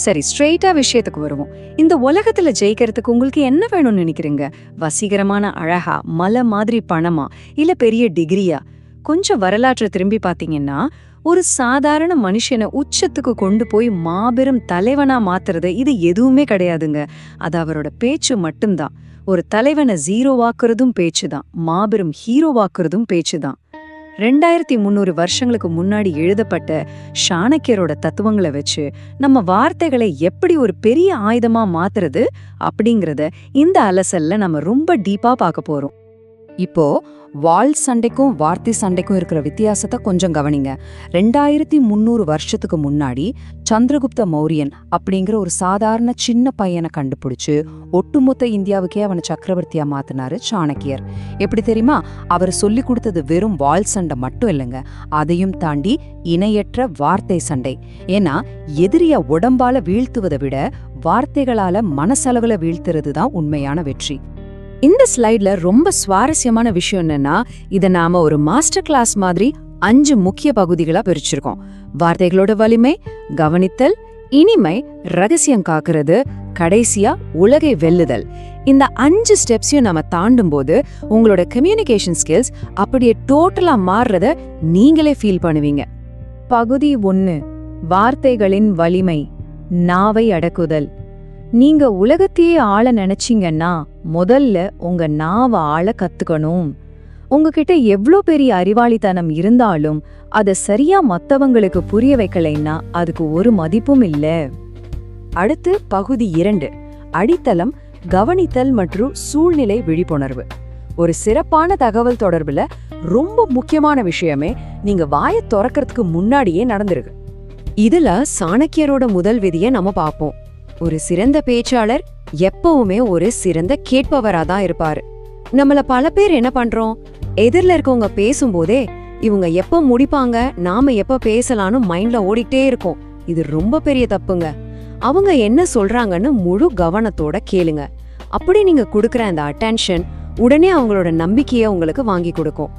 சரி, ஸ்ட்ரெயிட்டா விஷயத்துக்கு வருவோம். இந்த உலகத்துல ஜெயிக்கிறதுக்கு உங்களுக்கு என்ன வேணும்னு நினைக்கிறீங்க? வசீகரமான அழகா, மலை மாதிரி பணமா, இல்ல பெரிய டிகிரியா? கொஞ்சம் வரலாற்றை திரும்பி பாத்தீங்கன்னா, ஒரு சாதாரண மனுஷனை உச்சத்துக்கு கொண்டு போய் மாபெரும் தலைவனா மாத்துறது இது எதுவுமே கிடையாதுங்க. அது அவரோட பேச்சு மட்டும்தான். ஒரு தலைவனை ஜீரோவாக்குறதும் பேச்சுதான், மாபெரும் ஹீரோவாக்குறதும் பேச்சுதான். 2300 வருஷங்களுக்கு முன்னாடி எழுதப்பட்ட சாணக்கியரோட தத்துவங்களை வச்சு நம்ம வார்த்தைகளை எப்படி ஒரு பெரிய ஆயுதமா மாத்துறது அப்படிங்கறத இந்த அலசல்ல நம்ம ரொம்ப டீப்பா பார்க்க போறோம். இப்போ வாள் சண்டைக்கும் வார்த்தை சண்டைக்கும் இருக்கிற வித்தியாசத்தை கொஞ்சம் கவனிங்க. 2300 வருஷத்துக்கு முன்னாடி சந்திரகுப்த மௌரியன் அப்படிங்கிற ஒரு சாதாரண சின்ன பையனை கண்டுபிடிச்சு ஒட்டுமொத்த இந்தியாவுக்கே அவனை சக்கரவர்த்தியா மாத்தினாரு சாணக்கியர். எப்படி தெரியுமா? அவர் சொல்லி கொடுத்தது வெறும் வாள் சண்டை மட்டும் இல்லைங்க, அதையும் தாண்டி இணையற்ற வார்த்தை சண்டை. ஏன்னா எதிரிய உடம்பால வீழ்த்துவதை விட வார்த்தைகளால மனசளவுல வீழ்த்துறது தான் உண்மையான வெற்றி. இந்த ஸ்லைட்ல ரொம்ப சுவாரஸ்யமான விஷயம் என்னன்னா, இதை நாம ஒரு மாஸ்டர் கிளாஸ் மாதிரி 5 முக்கிய பகுதிகளா பிரிச்சிருக்கோம். வார்த்தைகளோட வலிமை, கவனித்தல், இனிமை, ரகசியம் காக்குறது, கடைசியா உலகை வெல்லுதல். இந்த 5 ஸ்டெப்ஸையும் நம்ம தாண்டும் போது உங்களோட கம்யூனிகேஷன் ஸ்கில்ஸ் அப்படியே டோட்டலா மாறுறத நீங்களே ஃபீல் பண்ணுவீங்க. பகுதி 1, வார்த்தைகளின் வலிமை, நாவை அடக்குதல். நீங்க உலகத்தையே ஆள நினைச்சீங்கன்னா முதல்ல உங்க நாவை ஆள கத்துக்கணும். உங்ககிட்ட எவ்ளோ பெரிய அறிவாளித்தனம் இருந்தாலும் அதை சரியா மத்தவங்களுக்கு புரிய வைக்கலைன்னா அதுக்கு ஒரு மதிப்பும் இல்ல. அடுத்து பகுதி 2, அடித்தளம், கவனித்தல் மற்றும் சூழ்நிலை விழிப்புணர்வு. ஒரு சிறப்பான தகவல் தொடர்புல ரொம்ப முக்கியமான விஷயமே நீங்க வாயை திறக்கிறதுக்கு முன்னாடியே நடந்திருக்கு. இதுல சாணக்கியரோட முதல் விதியை நம்ம பார்ப்போம். ஒரு சிறந்த பேச்சாளர் எப்பவுமே ஒரு சிறந்த கேட்பவரா தான் இருப்பாரு. நம்மள பல பேர் என்ன பண்றோம், எதிரில இருக்கவங்க பேசும்போதே இவங்க எப்ப முடிப்பாங்க, நாம எப்ப பேசலான்னு மைண்ட்ல ஓடிட்டே இருக்கோம். இது ரொம்ப பெரிய தப்புங்க. அவங்க என்ன சொல்றாங்கன்னு முழு கவனத்தோட கேளுங்க. அப்படி நீங்க கொடுக்கற அந்த அட்டென்ஷன் உடனே அவங்களோட நம்பிக்கைய உங்களுக்கு வாங்கி கொடுக்கும்.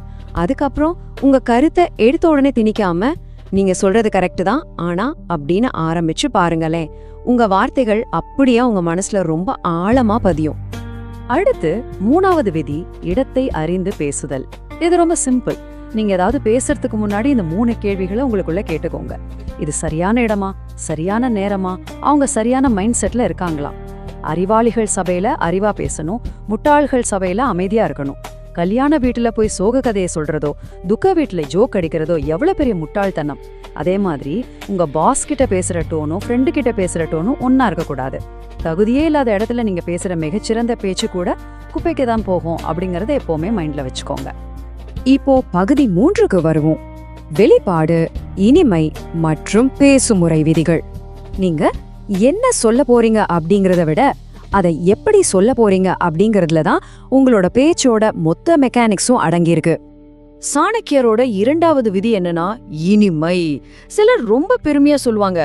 அதுக்கப்புறம் உங்க கருத்தை எடுத்த உடனே திணிக்காம, நீங்க சொல்றது கரெக்ட் தான் ஆனா அப்படின்னு ஆரம்பிச்சு பாருங்களேன். உங்க வார்த்தைகள் அப்படியே உங்க மனசுல ரொம்ப ஆழமா பதியும். அடுத்து 3வது விதி, இடத்தை அறிந்து பேசுதல். இது ரொம்ப சிம்பிள். நீங்க ஏதாவது பேசுறதுக்கு முன்னாடி இந்த 3 கேள்விகளை உங்களுக்குள்ள கேட்டுக்கோங்க. இது சரியான இடமா, சரியான நேரமா, அவங்க சரியான மைண்ட் செட்ல இருக்காங்களா? அறிவாளிகள் சபையில அறிவா பேசணும், முட்டாள்கள் சபையில அமைதியா இருக்கணும். கல்யாண வீட்டுல போய் சோக கதையை சொல்றதோ, துக்க வீட்டுல ஜோக் அடிக்கிறதோ எவ்வளவு பெரிய முட்டாள்தனம். அதே மாதிரி உங்க பாஸ் கிட்ட பேசுற டோனும் ஃப்ரெண்டு கிட்ட பேசுற டோனும் ஒன்னா இருக்கக்கூடாது. தகுதியே இல்லாத இடத்துல நீங்க பேசுற மிகச்சிறந்த பேச்சு கூட குப்பைக்கு தான் போகும் அப்படிங்கறத எப்பவுமே மைண்ட்ல வச்சுக்கோங்க. இப்போ பகுதி 3க்கு வருவோம். வெளிப்பாடு, இனிமை மற்றும் பேசுமுறை விதிகள். நீங்க என்ன சொல்ல போறீங்க அப்படிங்கறத விட அதை எப்படி சொல்ல போறீங்க அப்படிங்கறதுல தான் உங்களோட பேச்சோட மொத்த மெக்கானிக்ஸும் அடங்கியிருக்கு. சாணக்கியரோட 2வது விதி என்னன்னா இனிமை. சிலர் ரொம்ப பெருமையா சொல்லுவாங்க,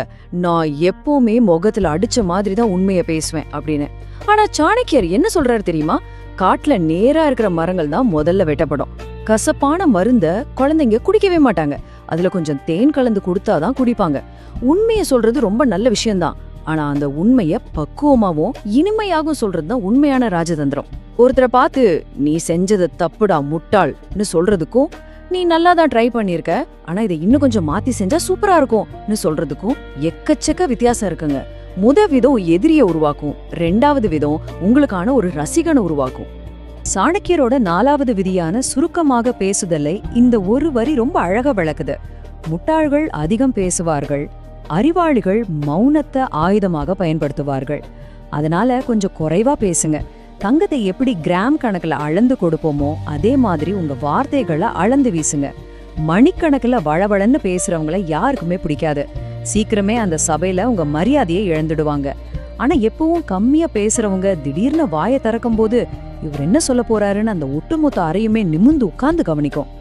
நான் எப்பவுமே முகத்துல அடிச்ச மாதிரி தான் உண்மையை பேசுவேன் அப்படின்னு. ஆனா சாணக்கியர் என்ன சொல்றாரு தெரியுமா? காட்டுல நேரா இருக்கிற மரங்கள் தான் முதல்ல வெட்டப்படும். கசப்பான மருந்த குழந்தைங்க குடிக்கவே மாட்டாங்க, அதுல கொஞ்சம் தேன் கலந்து கொடுத்தாதான் குடிப்பாங்க. உண்மையை சொல்றது ரொம்ப நல்ல விஷயம்தான், ஆனா அந்த உண்மைய பக்குவமாவும் இனிமையாகவும் சொல்றதுதான் உண்மையான ராஜதந்திரம். ஒருத்தரை பார்த்து நீ செஞ்சது தப்புடா முட்டாள்னு சொல்றதுக்கும், நீ நல்லா தான் ட்ரை பண்ணிருக்க ஆனா இதை இன்னும் கொஞ்சம் மாத்தி செஞ்சா சூப்பரா இருக்கும்னு சொல்றதுக்கும் எக்கச்சக்க வித்தியாசம் இருக்குங்க. விதம் எதிரிய உருவாக்கும், 2வது விதம் உங்களுக்கான ஒரு ரசிகனை உருவாக்கும். சாணக்கியரோட 4வது விதியான சுருக்கமாக பேசுதலை இந்த ஒரு வரி ரொம்ப அழகா விளக்குது. முட்டாள்கள் அதிகம் பேசுவார்கள், அறிவாளிகள் மௌனத்தை ஆயுதமாக பயன்படுத்துவார்கள். அதனால கொஞ்சம் குறைவா பேசுங்க. தங்கத்தை எப்படி கிராம் கணக்குல அளந்து கொடுப்போமோ அதே மாதிரி உங்க வார்த்தைகளை அளந்து வீசுங்க. மணிக்கணக்குல வளவளன்னு பேசுறவங்கள யாருக்குமே பிடிக்காது. சீக்கிரமே அந்த சபையில உங்க மரியாதையை இழந்துடுவாங்க. ஆனா எப்பவும் கம்மியா பேசுறவங்க திடீர்னு வாயை திறக்கும் போது இவர் என்ன சொல்ல போறாருன்னு அந்த ஒட்டுமொத்த அறையுமே நிமிர்ந்து உட்கார்ந்து கவனிக்கும்.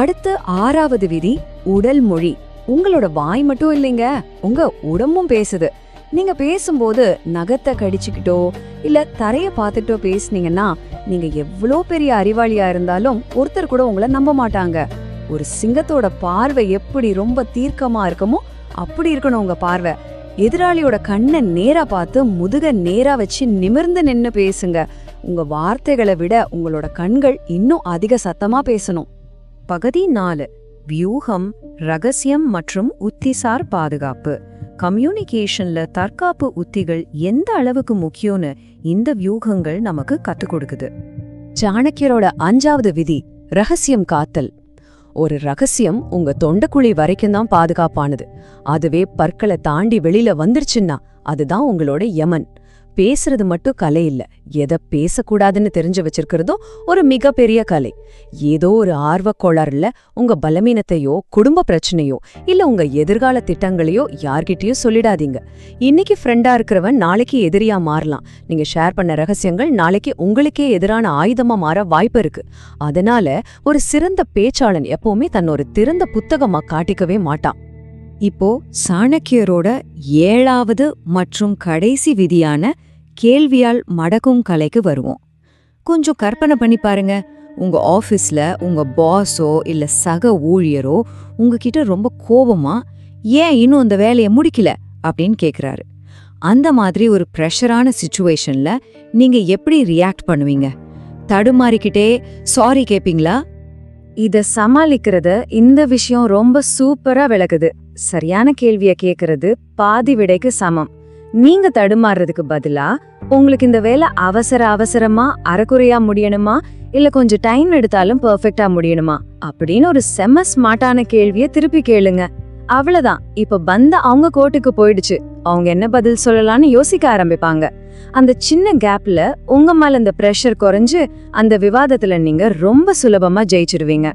அடுத்து 6வது விதி, உடல் மொழி. உங்களோட வாய் மட்டும் இல்லைங்க, உங்க உடம்பும் பேசுது. நீங்க பேசும்போது நகத்தை கடிச்சுக்கிட்டோ இல்ல தரைய பார்த்துட்டோ பேசுனீங்கன்னா நீங்க எவ்வளோ பெரிய அறிவாளியா இருந்தாலும் ஒருத்தர் கூட உங்களை நம்ப மாட்டாங்க. ஒரு சிங்கத்தோட பார்வை எப்படி ரொம்ப தீர்க்கமா இருக்குமோ அப்படி இருக்கணும் உங்க பார்வை. எதிராளியோட கண்ணை நேரா பார்த்து முதுக நேரா வச்சு நிமிர்ந்து நின்னு பேசுங்க. உங்க வார்த்தைகளை விட உங்களோட கண்கள் இன்னும் அதிக சத்தமா பேசணும். பகுதி 4 வியூகம், ரகசியம் மற்றும் உத்திசார் பாதுகாப்பு. கம்யூனிகேஷன்ல தற்காப்பு உத்திகள் எந்த அளவுக்கு முக்கியம்னு இந்த வியூகங்கள் நமக்கு கத்துக் கொடுக்குது. சாணக்கியரோட 5வது விதி ரகசியம் காத்தல். ஒரு ரகசியம் உங்க தொண்டைக்குழி வரைக்கும் தான் பாதுகாப்பானது. அதுவே பற்களை தாண்டி வெளியில வந்துருச்சுன்னா அதுதான் உங்களோட யமன். பேசுறது மட்டும் கலை இல்ல, எதை பேசக்கூடாதுன்னு தெரிஞ்சு வச்சிருக்கிறதும் ஒரு மிகப்பெரிய கலை. ஏதோ ஒரு ஆர்வக்கோளாறுல உங்க பலவீனத்தையோ குடும்ப பிரச்சனையோ இல்ல உங்க எதிர்கால திட்டங்களையோ யார்கிட்டயோ சொல்லிடாதீங்க. இன்னைக்கு ஃப்ரெண்டா இருக்கிறவன் நாளைக்கு எதிரியா மாறலாம். நீங்க ஷேர் பண்ண ரகசியங்கள் நாளைக்கு உங்களுக்கே எதிரான ஆயுதமா மாற வாய்ப்பு இருக்கு. அதனால ஒரு சிறந்த பேச்சாளன் எப்பவுமே தன்னொரு திறந்த புத்தகமா காட்டிக்கவே மாட்டான். இப்போ சாணக்கியரோட 7வது மற்றும் கடைசி விதியான கேள்வியால் மடக்கும் கலைக்கு வருவோம். கொஞ்சம் கற்பனை பண்ணி பாருங்க. உங்க ஆபீஸ்ல உங்க பாஸோ இல்ல சக ஊழியரோ உங்ககிட்ட ரொம்ப கோபமா ஏன் இன்னும் அந்த வேலையை முடிக்கல அப்படின்னு கேக்குறாரு. அந்த மாதிரி ஒரு ப்ரெஷரான சிச்சுவேஷன்ல நீங்க எப்படி ரியாக்ட் பண்ணுவீங்க? தடுமாறிக்கிட்டே சாரி கேப்பீங்களா? இத சமாளிக்கிறது இந்த விஷயம் ரொம்ப சூப்பரா விளக்குது. சரியான கேள்விய கேக்குறது பாதி விடைக்கு சமம். நீங்க தடுமாறுறதுக்கு பதிலா உங்களுக்கு இந்த வேலை அவசரமா அரைக்குறையா முடியணுமா இல்ல கொஞ்சம் டைம் எடுத்தாலும் பெர்ஃபெக்ட்டா முடியணுமா அப்படின்னு ஒரு செம ஸ்மார்ட்டான கேள்விய திருப்பி கேளுங்க. அவ்வளவுதான். இப்ப பந்த அவங்க கோட்டுக்கு போயிடுச்சு. அவங்க என்ன பதில் சொல்லலாம்னு யோசிக்க ஆரம்பிப்பாங்க. அந்த சின்ன கேப்ல உங்க மேல இந்த பிரஷர் குறைஞ்சு அந்த விவாதத்துல நீங்க ரொம்ப சுலபமா ஜெயிச்சிருவீங்க.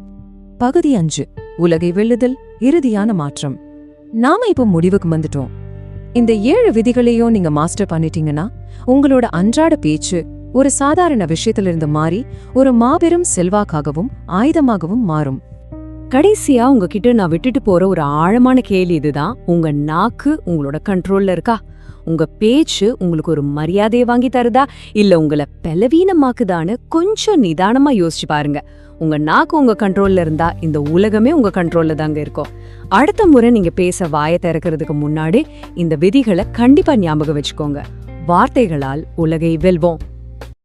பகுதி 5 உலகை வெல்லுதல், இறுதியான மாற்றம். நாம இப்போ முடிவுக்கு வந்துட்டோம். இந்த 7 விதிகளையும் நீங்க மாஸ்டர் பண்ணிட்டீங்கன்னா உங்களோட அன்றாட பேச்சு ஒரு சாதாரண விஷயத்திலிருந்து மாறி ஒரு மாபெரும் செல்வாக்காகவும் ஆயுதமாகவும் மாறும். கடைசியா உங்ககிட்ட நான் விட்டுட்டு போற ஒரு ஆழமான கேள்வி இதுதான். உங்க நாக்கு உங்களோட கண்ட்ரோல்ல இருக்கா? உங்க பேச்சு உங்களுக்கு ஒரு மரியாதையை வாங்கி தருதா இல்ல உங்களை பலவீனமாக்குதான்னு கொஞ்சம் நிதானமா யோசிச்சு பாருங்க. உங்க நாக்கு உங்க கண்ட்ரோல்ல இருந்தா இந்த உலகமே உங்க கண்ட்ரோல்ல தாங்க இருக்கும். அடுத்த முறை நீங்க பேச வாயை திறக்கிறதுக்கு முன்னாடி இந்த விதிகளை கண்டிப்பா ஞாபகம் வச்சுக்கோங்க. வார்த்தைகளால் உலகை வெல்வோம்.